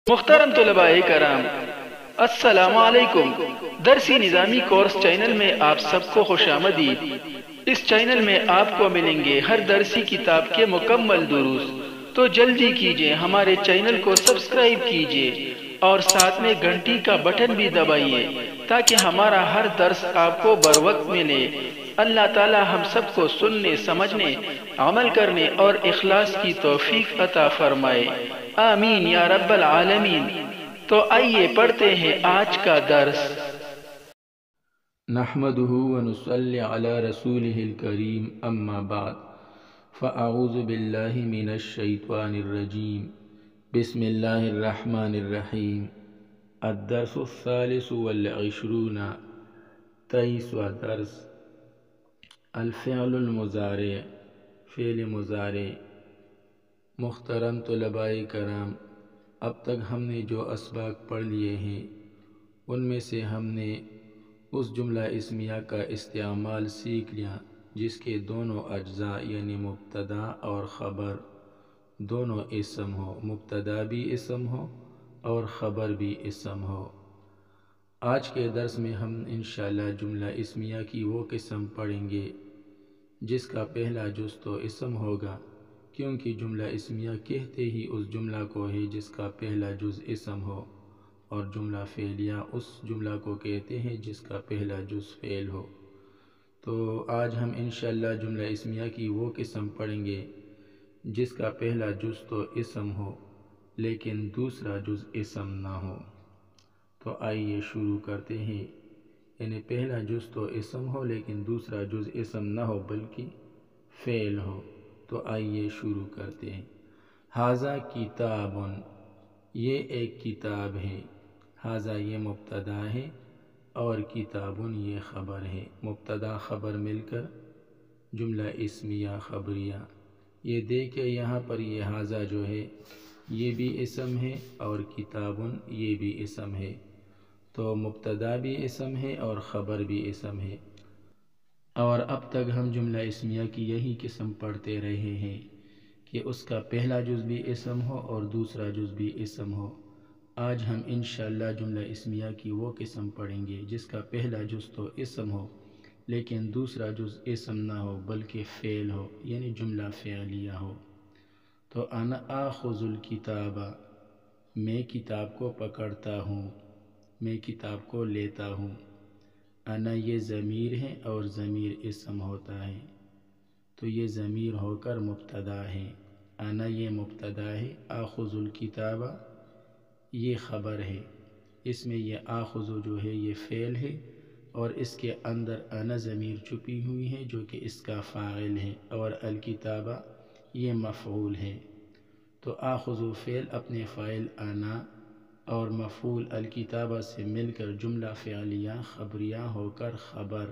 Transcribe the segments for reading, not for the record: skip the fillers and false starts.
محترم طلباء کرام، السلام علیکم۔ درسی نظامی کورس چینل میں آپ سب کو خوش آمدید۔ اس چینل میں آپ کو ملیں گے ہر درسی کتاب کے مکمل دروس، تو جلدی کیجئے ہمارے چینل کو سبسکرائب کیجئے اور ساتھ میں گھنٹی کا بٹن بھی دبائیے تاکہ ہمارا ہر درس آپ کو بروقت ملے۔ اللہ تعالی ہم سب کو سننے، سمجھنے، عمل کرنے اور اخلاص کی توفیق عطا فرمائے، آمین یا رب العالمین۔ تو آئیے پڑھتے ہیں آج کا درس۔ نحمده ونصلي على رسوله الكريم، اما بعد فاعوذ باللہ من الشیطان الرجیم، بسم اللہ الرحمن الرحیم۔ الدرس الثالث والعشرون، 23واں درس، الفعل المضارع، فعل مضارع۔ محترم طلباء کرام، اب تک ہم نے جو اسباق پڑھ لیے ہیں ان میں سے ہم نے اس جملہ اسمیہ کا استعمال سیکھ لیا جس کے دونوں اجزاء یعنی مبتدا اور خبر دونوں اسم ہو، مبتدا بھی اسم ہو اور خبر بھی اسم ہو۔ آج کے درس میں ہم انشاءاللہ جملہ اسمیہ کی وہ قسم پڑھیں گے جس کا پہلا جز تو اسم ہوگا، کیونکہ جملہ اسمیہ کہتے ہی اس جملہ کو ہے جس کا پہلا جز اسم ہو، اور جملہ فعلیہ اس جملہ کو کہتے ہیں جس کا پہلا جز فعل ہو۔ تو آج ہم انشاءاللہ جملہ اسمیہ کی وہ قسم پڑھیں گے جس کا پہلا جز تو اسم ہو لیکن دوسرا جز اسم نہ ہو۔ تو آئیے شروع کرتے ہیں، یعنی پہلا جز تو اسم ہو لیکن دوسرا جز اسم نہ ہو بلکہ فعل ہو۔ تو آئیے شروع کرتے ہیں۔ ھذا کتاب، یہ ایک کتاب ہے۔ ھذا یہ مبتدا ہے اور کتاب یہ خبر ہے۔ مبتدا خبر مل کر جملہ اسمیہ خبریہ۔ یہ دیکھیں یہاں پر یہ ھذا جو ہے یہ بھی اسم ہے اور کتاب یہ بھی اسم ہے، تو مبتدا بھی اسم ہے اور خبر بھی اسم ہے۔ اور اب تک ہم جملہ اسمیہ کی یہی قسم پڑھتے رہے ہیں کہ اس کا پہلا جز بھی اسم ہو اور دوسرا جز بھی اسم ہو۔ آج ہم انشاءاللہ جملہ اسمیہ کی وہ قسم پڑھیں گے جس کا پہلا جز تو اسم ہو لیکن دوسرا جز اسم نہ ہو بلکہ فعل ہو، یعنی جملہ فعلیہ ہو۔ تو انا آخذ الکتاب، میں کتاب کو پکڑتا ہوں، میں کتاب کو لیتا ہوں۔ انا یہ ضمیر ہے اور ضمیر اسم ہوتا ہے تو یہ ضمیر ہو کر مبتدا ہے۔ انا یہ مبتدا ہے، آخذ الکتاب یہ خبر ہے۔ اس میں یہ آخذ جو ہے یہ فعل ہے اور اس کے اندر انا ضمیر چھپی ہوئی ہے جو کہ اس کا فاعل ہے، اور الکتاب یہ مفعول ہے۔ تو آخذ فعل اپنے فاعل انا اور مفعول الکتابہ سے مل کر جملہ فعلیہ خبریہ ہو کر خبر،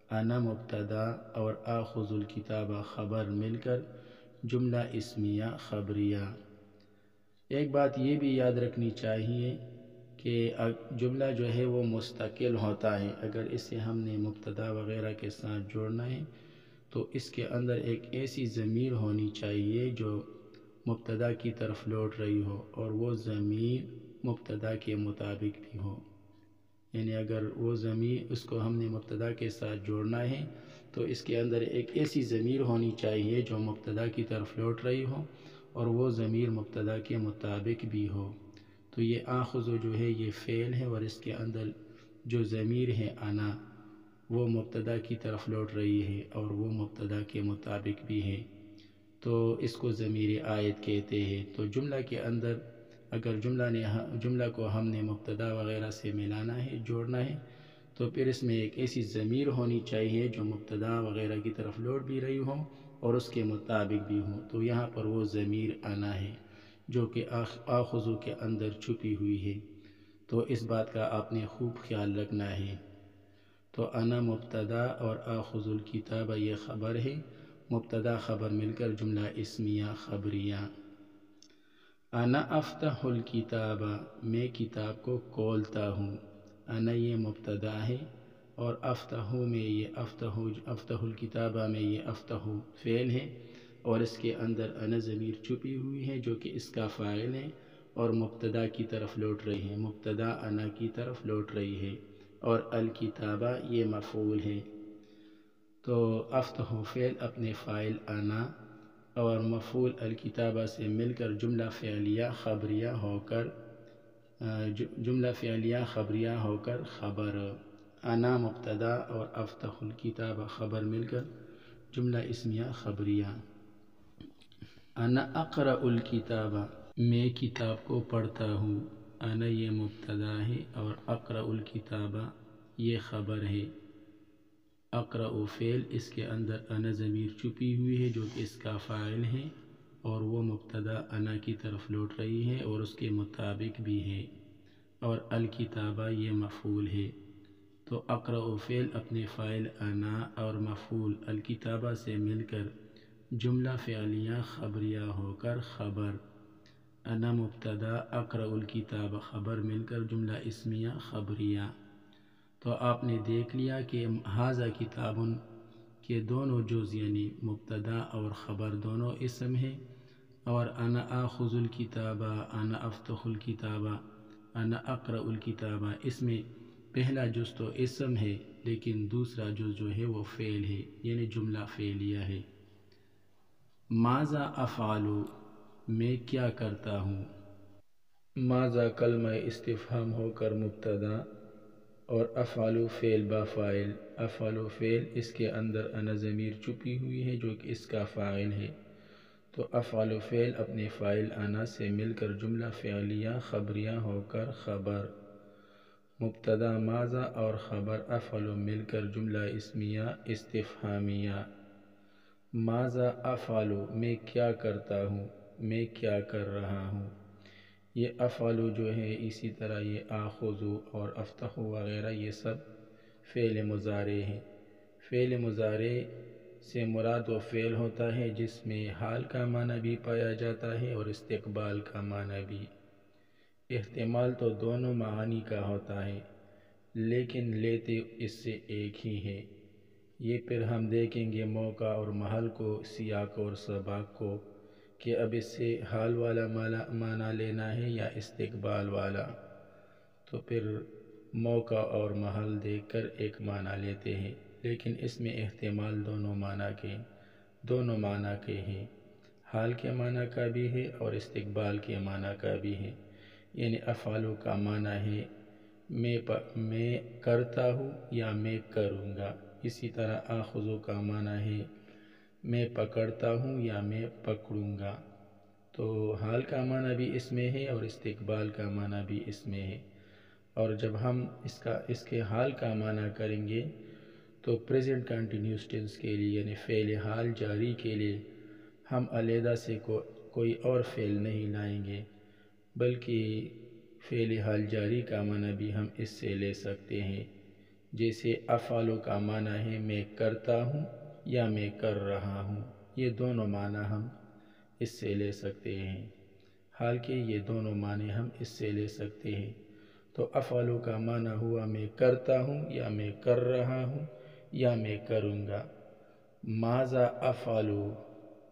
انا مبتدا اور آخذ الکتابہ خبر مل کر جملہ اسمیہ خبریہ۔ ایک بات یہ بھی یاد رکھنی چاہیے کہ جملہ جو ہے وہ مستقل ہوتا ہے، اگر اسے ہم نے مبتدا وغیرہ کے ساتھ جوڑنا ہے تو اس کے اندر ایک ایسی ضمیر ہونی چاہیے جو مبتدا کی طرف لوٹ رہی ہو اور وہ ضمیر مبتدا کے مطابق بھی ہو، یعنی اگر وہ ضمیر اس کو ہم نے مبتدا کے ساتھ جوڑنا ہے تو اس کے اندر ایک ایسی ضمیر ہونی چاہیے جو مبتدا کی طرف لوٹ رہی ہو اور وہ ضمیر مبتدا کے مطابق بھی ہو۔ تو یہ آخذ جو ہے یہ فعل ہے اور اس کے اندر جو ضمیر ہے انا وہ مبتدا کی طرف لوٹ رہی ہے اور وہ مبتدا کے مطابق بھی ہے، تو اس کو ضمیر عائد کہتے ہیں۔ تو جملہ کے اندر اگر جملہ کو ہم نے مبتدا وغیرہ سے ملانا ہے، جوڑنا ہے، تو پھر اس میں ایک ایسی ضمیر ہونی چاہیے جو مبتدا وغیرہ کی طرف لوٹ بھی رہی ہو اور اس کے مطابق بھی ہو۔ تو یہاں پر وہ ضمیر انا ہے جو کہ آخذ کے اندر چھپی ہوئی ہے، تو اس بات کا آپ نے خوب خیال رکھنا ہے۔ تو انا مبتدا اور آخذ الکتاب یہ خبر ہے، مبتدا خبر مل کر جملہ اسمیہ خبریہ۔ انا افتح الکتاب، میں کتاب کو کھولتا ہوں۔ انا یہ مبتدا ہے اور افتح میں یہ افتح الکتابہ میں یہ افتح فعل ہے اور اس کے اندر انا ضمیر چھپی ہوئی ہے جو کہ اس کا فاعل ہے اور مبتدا کی طرف لوٹ رہی ہے، مبتدا انا کی طرف لوٹ رہی ہے، اور الکتابہ یہ مفعول ہے۔ تو افتح فعل اپنے فاعل انا اور مفعول الکتابہ سے مل کر جملہ فعلیہ خبریہ ہو کر خبر، انا مبتدا اور افتح الکتابہ خبر مل کر جملہ اسمیہ خبریہ۔ انا اقرأ الکتابہ، میں کتاب کو پڑھتا ہوں، انا یہ مبتدا ہے اور اقرأ الکتابہ یہ خبر ہے۔ اقرأ فعل، اس کے اندر انا ضمیر چھپی ہوئی ہے جو کہ اس کا فاعل ہے، اور وہ مبتدا انا کی طرف لوٹ رہی ہے اور اس کے مطابق بھی ہے، اور الکتابہ یہ مفعول ہے۔ تو اقرأ فعل اپنے فاعل انا اور مفعول الکتابہ سے مل کر جملہ فعلیہ خبریہ ہو کر خبر، انا مبتدا اقرأ الکتابہ خبر مل کر جملہ اسمیہ خبریہ۔ تو آپ نے دیکھ لیا کہ ھذا کتاب کے دونوں جز یعنی مبتدا اور خبر دونوں اسم ہیں، اور انا آخذ الکتابہ، انا افتح الکتابہ، انا اقرأ الکتابہ، اس میں پہلا جز تو اسم ہے لیکن دوسرا جز جو ہے وہ فعل ہے، یعنی جملہ فعلیہ ہے۔ ماذا افعل، میں کیا کرتا ہوں، ماذا کلمہ استفہام ہو کر مبتدا اور افعل فعل با فاعل، افعل فعل اس کے اندر انا ضمیر چھپی ہوئی ہے جو کہ اس کا فاعل ہے، تو افعل فعل اپنے فاعل انا سے مل کر جملہ فعلیہ خبریہ ہو کر خبر، مبتدا ماذا اور خبر افعل مل کر جملہ اسمیہ استفہامیہ۔ ماذا افعل، میں کیا کرتا ہوں، میں کیا کر رہا ہوں، یہ افعل جو ہے اسی طرح یہ آخذ اور افتح وغیرہ یہ سب فعل مضارع ہیں۔ فعل مضارع سے مراد وہ فعل ہوتا ہے جس میں حال کا معنی بھی پایا جاتا ہے اور استقبال کا معنی بھی۔ احتمال تو دونوں معانی کا ہوتا ہے لیکن لیتے اس سے ایک ہی ہے۔ یہ پھر ہم دیکھیں گے موقع اور محل کو، سیاق اور سباق کو، کہ اب اس سے حال والا معنی لینا ہے یا استقبال والا، تو پھر موقع اور محل دیکھ کر ایک معنی لیتے ہیں، لیکن اس میں احتمال دونوں معنی کے ہیں، حال کے معنی کا بھی ہے اور استقبال کے معنی کا بھی ہے۔ یعنی افعل کا معنی ہے میں کرتا ہوں یا میں کروں گا، اسی طرح آخذ کا معنی ہے میں پکڑتا ہوں یا میں پکڑوں گا، تو حال کا معنی بھی اس میں ہے اور استقبال کا معنی بھی اس میں ہے۔ اور جب ہم اس کے حال کا معنی کریں گے تو پریزنٹ کنٹینیوس ٹینس کے لیے یعنی فعل حال جاری کے لیے ہم علیحدہ سے کوئی اور فعل نہیں لائیں گے، بلکہ فعل حال جاری کا معنی بھی ہم اس سے لے سکتے ہیں، جیسے افعل کا معنی ہے میں کرتا ہوں یا میں کر رہا ہوں، یہ دونوں معنی ہم اس سے لے سکتے ہیں، حال کے یہ دونوں معنی ہم اس سے لے سکتے ہیں۔ تو افعل کا معنی ہوا میں کرتا ہوں یا میں کر رہا ہوں یا میں کروں گا۔ ماذا افعل،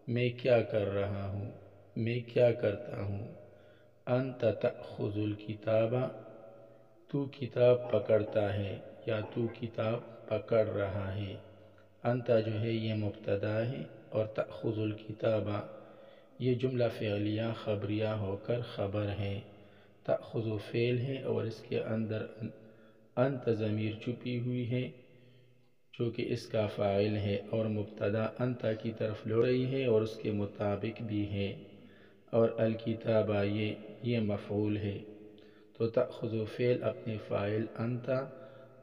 میں کیا کر رہا ہوں، میں کیا کرتا ہوں۔ انت تأخذ الکتاب، تو کتاب پکڑتا ہے یا تو کتاب پکڑ رہا ہے۔ انت جو ہے یہ مبتدا ہے اور تأخذ الکتاب یہ جملہ فعلیہ خبریہ ہو کر خبر ہے۔ تأخذ فعل ہے اور اس کے اندر انت ضمیر چھپی ہوئی ہے جو کہ اس کا فاعل ہے، اور مبتدا انت کی طرف لوٹ رہی ہے اور اس کے مطابق بھی ہے، اور الکتابہ یہ مفعول ہے۔ تو تأخذ فعل اپنے فاعل انت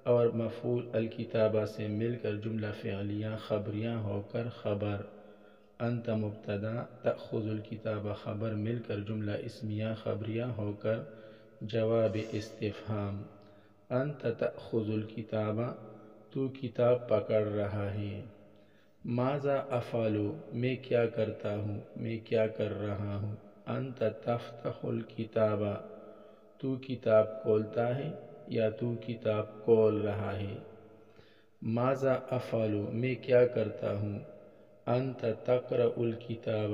اور مفعول الکتابہ سے مل کر جملہ فعلیہ خبریہ ہو کر خبر، انت مبتدا تأخذ الکتابہ خبر مل کر جملہ اسمیہ خبریہ ہو کر جواب استفہام۔ انت تأخذ الکتاب، تو کتاب پکڑ رہا ہے۔ ماذا افعل، میں کیا کرتا ہوں، میں کیا کر رہا ہوں۔ انت تفتح الکتاب، تو کتاب کھولتا ہے یا تو کتاب کھول رہا ہے۔ ماذا افعل، میں کیا کرتا ہوں۔ انت تقرأ الکتاب،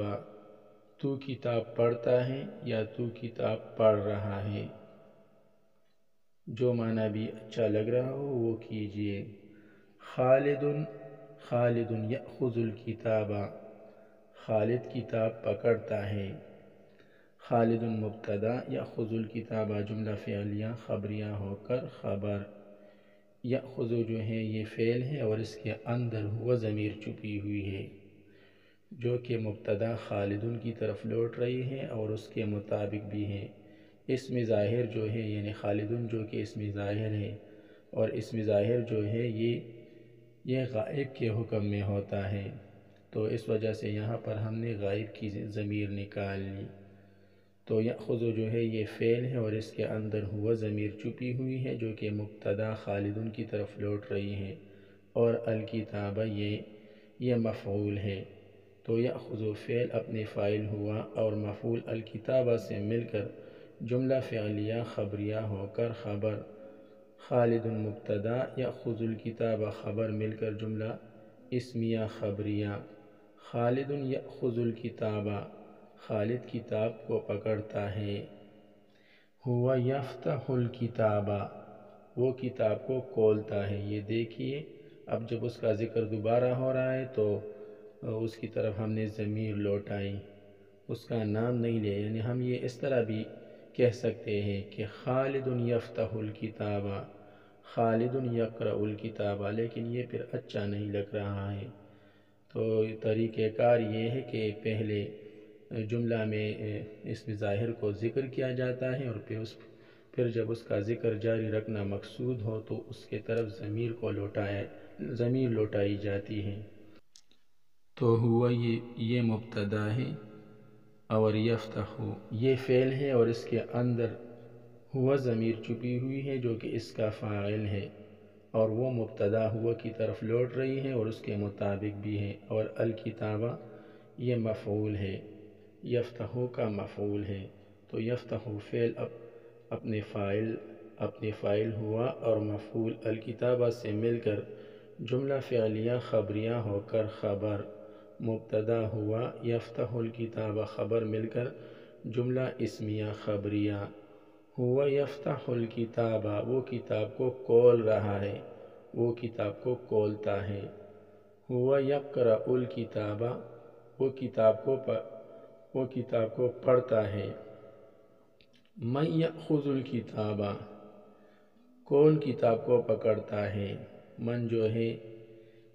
تو کتاب پڑھتا ہے یا تو کتاب پڑھ رہا ہے۔ جو معنی بھی اچھا لگ رہا ہو وہ کیجئے۔ خالد یأخذ الکتاب، خالد کتاب پکڑتا ہے۔ خالد مبتدا، یأخذ الکتاب جملہ فعلیہ خبریہ ہو کر خبر۔ یأخذ جو ہے یہ فعل ہے اور اس کے اندر ہوا ضمیر چھپی ہوئی ہے جو کہ مبتدا خالد کی طرف لوٹ رہی ہے اور اس کے مطابق بھی ہے۔ اسم ظاہر جو ہے یعنی خالد جو کہ اسم ظاہر ہے اور اسم ظاہر جو ہے یہ غائب کے حکم میں ہوتا ہے، تو اس وجہ سے یہاں پر ہم نے غائب کی ضمیر نکال لی۔ تو یأخذ جو ہے یہ فعل ہے اور اس کے اندر ہوا ضمیر چھپی ہوئی ہے جو کہ مبتدا خالد کی طرف لوٹ رہی ہے اور الکتاب یہ مفعول ہے۔ تو یأخذ فعل اپنے فاعل ہوا اور مفعول الکتابہ سے مل کر جملہ فعلیہ خبریہ ہو کر خبر۔ خالد مبتدا، یأخذ الکتاب خبر مل کر جملہ اسمیہ خبریہ۔ خالد یأخذ الکتاب، خالد کتاب کو پکڑتا ہے۔ ہوا یفتح الکتاب، وہ کتاب کو کھولتا ہے۔ یہ دیکھیے اب جب اس کا ذکر دوبارہ ہو رہا ہے تو اس کی طرف ہم نے ضمیر لوٹائی، اس کا نام نہیں لیا، یعنی ہم یہ اس طرح بھی کہہ سکتے ہیں کہ خالد یفتح الکتاب، خالد یقرأ الکتاب، لیکن یہ پھر اچھا نہیں لگ رہا ہے۔ تو طریقہ کار یہ ہے کہ پہلے جملہ میں اسم ظاہر کو ذکر کیا جاتا ہے اور پھر جب اس کا ذکر جاری رکھنا مقصود ہو تو اس کے طرف ضمیر لوٹائی جاتی ہے۔ تو ہوا یہ مبتدا ہے اور یفتح یہ فعل ہے اور اس کے اندر ہوا ضمیر چھپی ہوئی ہے جو کہ اس کا فاعل ہے اور وہ مبتدا ہوا کی طرف لوٹ رہی ہے اور اس کے مطابق بھی ہے، اور الکتابہ یہ مفعول ہے، یفتح کا مفعول ہے۔ تو یفتح فعل اپنے فاعل ہوا اور مفعول الکتابہ سے مل کر جملہ فعلیہ خبریہ ہو کر خبر۔ مبتدا ہوا یفتح الکتاب خبر مل کر جملہ اسمیہ خبریہ۔ ہوا یفتح الکتاب، وہ کتاب کو کھول رہا ہے، وہ کتاب کو کھولتا ہے۔ ہوا یقرأ الکتاب، وہ کتاب کو پڑھتا ہے۔ من یأخذ الکتاب، کون کتاب کو پکڑتا ہے۔ من جو ہے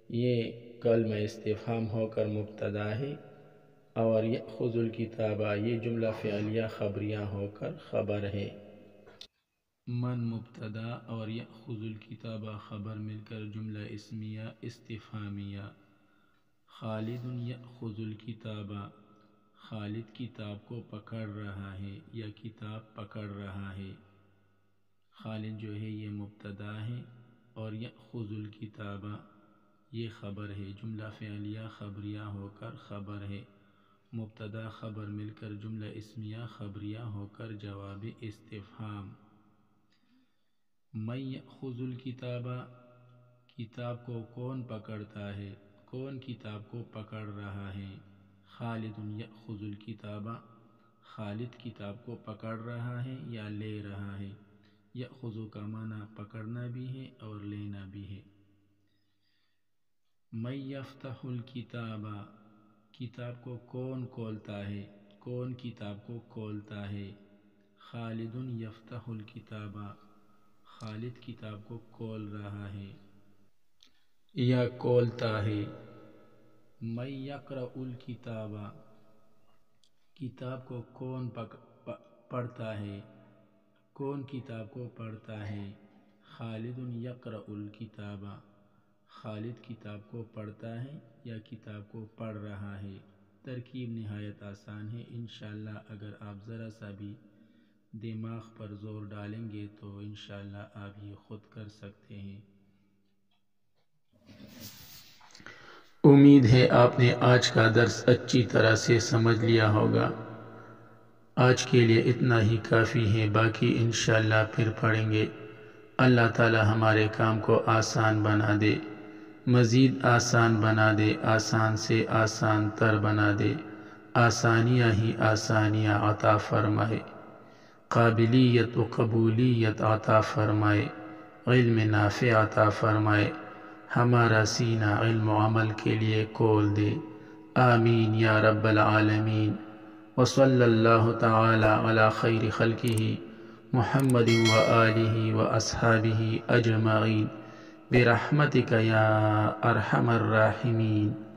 یہ کلمہ استفہام ہو کر مبتدا ہے اور یأخذ الکتاب یہ جملہ فعلیہ خبریہ ہو کر خبر ہے۔ من مبتدا اور یأخذ الکتاب خبر مل کر جملہ اسمیہ استفہامیہ۔ خالد یأخذ الکتاب، خالد کتاب کو پکڑ رہا ہے یا کتاب پکڑ رہا ہے۔ خالد جو ہے یہ مبتدا ہے اور یأخذ الکتاب یہ خبر ہے، جملہ فعلیہ خبریہ ہو کر خبر ہے۔ مبتدا خبر مل کر جملہ اسمیہ خبریہ ہو کر جواب استفہام۔ من یأخذ الکتاب، کتاب کو کون پکڑتا ہے، کون کتاب کو پکڑ رہا ہے۔ خالد یأخذ الکتاب، خالد کتاب کو پکڑ رہا ہے یا لے رہا ہے۔ یأخذ کا معنی پکڑنا بھی ہے اور لینا بھی ہے۔ من یفتح الکتاب، کتاب کو کون کھولتا ہے، کون کتاب کو کھولتا ہے۔ خالد یفتح الکتاب، خالد کتاب کو کھول رہا ہے یا کھولتا ہے۔ من یقرأ الکتاب، کتاب کو کون پڑھتا ہے، کون کتاب کو پڑھتا ہے۔ خالد یقرأ الکتاب، خالد کتاب کو پڑھتا ہے یا کتاب کو پڑھ رہا ہے۔ ترکیب نہایت آسان ہے، انشاءاللہ اگر آپ ذرا سا بھی دماغ پر زور ڈالیں گے تو انشاءاللہ آپ یہ خود کر سکتے ہیں۔ امید ہے آپ نے آج کا درس اچھی طرح سے سمجھ لیا ہوگا۔ آج کے لیے اتنا ہی کافی ہے، باقی انشاءاللہ پھر پڑھیں گے۔ اللہ تعالی ہمارے کام کو آسان بنا دے، مزید آسان بنا دے، آسان سے آسان تر بنا دے۔ آسانیاں ہی آسانیاں عطا فرمائے، قابلیت و قبولیت عطا فرمائے، علم نافع عطا فرمائے، ہمارا سینہ علم و عمل کے لیے کھول دے، آمین یا رب العالمین۔ وصلی اللہ تعالی علی خیر خلقہ محمد وآلہ واصحابہ اجمعین برحمتک یا ارحم الراحمین۔